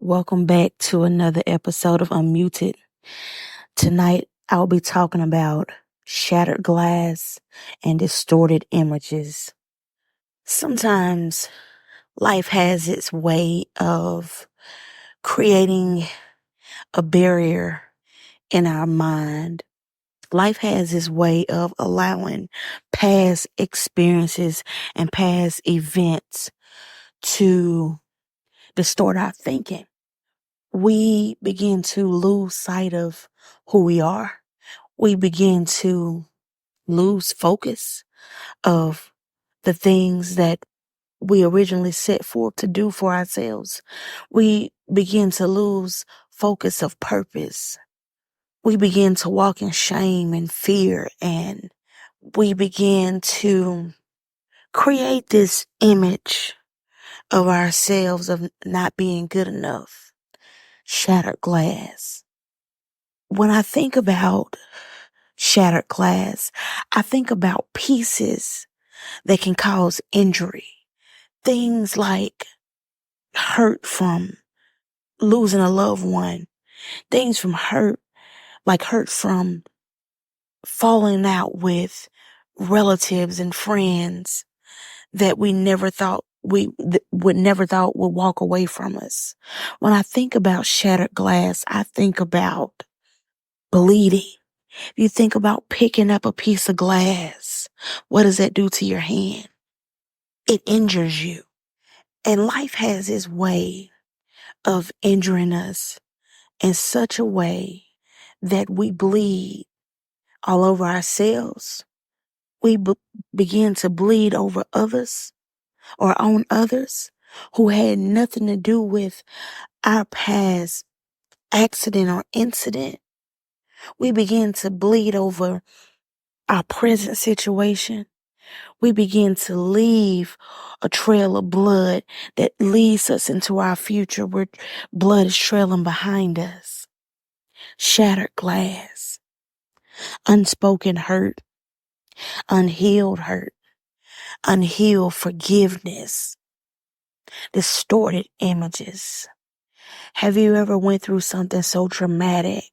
Welcome back to another episode of Unmuted. Tonight, I'll be talking about shattered glass and distorted images. Sometimes life has its way of creating a barrier in our mind. Life has its way of allowing past experiences and past events to distort our thinking. We begin to lose sight of who we are. We begin to lose focus of the things that we originally set forth to do for ourselves. We begin to lose focus of purpose. We begin to walk in shame and fear, and we begin to create this image of ourselves of not being good enough. Shattered glass. When I think about shattered glass, I think about pieces that can cause injury. Things like hurt from losing a loved one. Things from hurt from falling out with relatives and friends that we never thought would never thought would walk away from us. When I think about shattered glass, I think about bleeding. You think about picking up a piece of glass. What does that do to your hand? It injures you. And life has its way of injuring us in such a way that we bleed all over ourselves. We begin to bleed over others or on others who had nothing to do with our past accident or incident. We begin to bleed over our present situation. We begin to leave a trail of blood that leads us into our future where blood is trailing behind us. Shattered glass, unspoken hurt, unhealed hurt, unhealed forgiveness, distorted images. Have you ever went through something so traumatic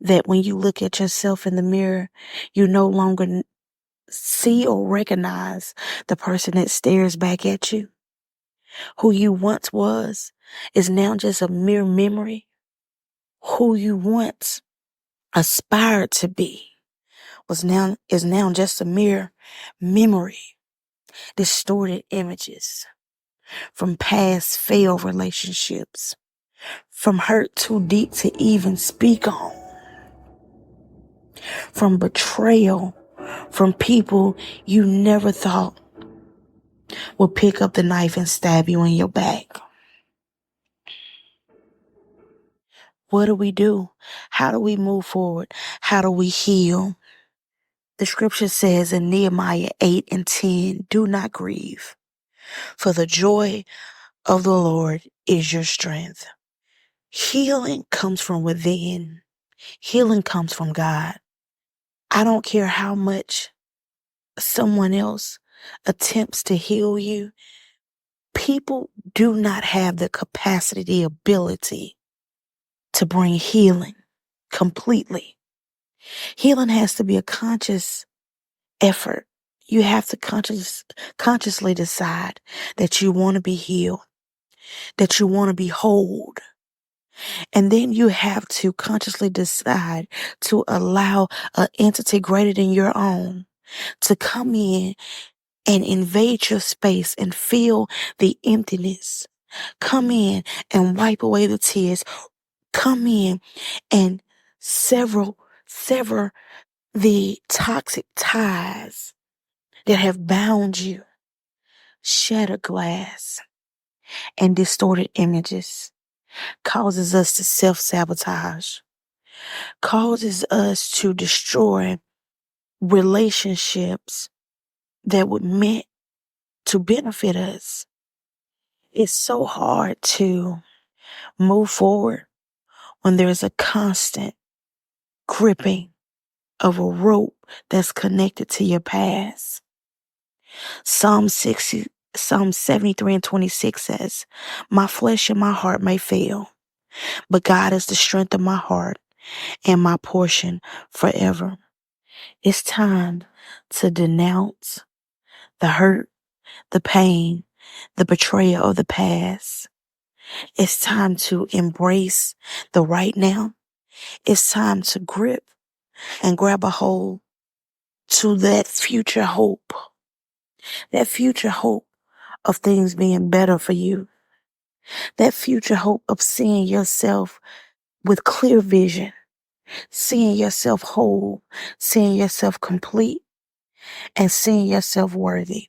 that when you look at yourself in the mirror, you no longer see or recognize the person that stares back at you? Who you once was is now just a mere memory. Who you once aspired to be is now just a mere memory. Distorted images from past failed relationships, from hurt too deep to even speak on, from betrayal, from people you never thought would pick up the knife and stab you in your back. What do we do? How do we move forward? How do we heal? The scripture says in Nehemiah 8:10, do not grieve, for the joy of the Lord is your strength. Healing comes from within. Healing comes from God. I don't care how much someone else attempts to heal you. People do not have the capacity, the ability to bring healing completely. Healing has to be a conscious effort. You have to consciously decide that you want to be healed, that you want to be whole. And then you have to consciously decide to allow an entity greater than your own to come in and invade your space and fill the emptiness. Come in and wipe away the tears. Come in and sever the toxic ties that have bound you. Shattered glass and distorted images causes us to self-sabotage, causes us to destroy relationships that were meant to benefit us. It's so hard to move forward when there's a constant gripping of a rope that's connected to your past. Psalm 73:26 says, my flesh and my heart may fail, but God is the strength of my heart and my portion forever. It's time to denounce the hurt, the pain, the betrayal of the past. It's time to embrace the right now. It's time to grip and grab a hold to that future hope of things being better for you, that future hope of seeing yourself with clear vision, seeing yourself whole, seeing yourself complete, and seeing yourself worthy.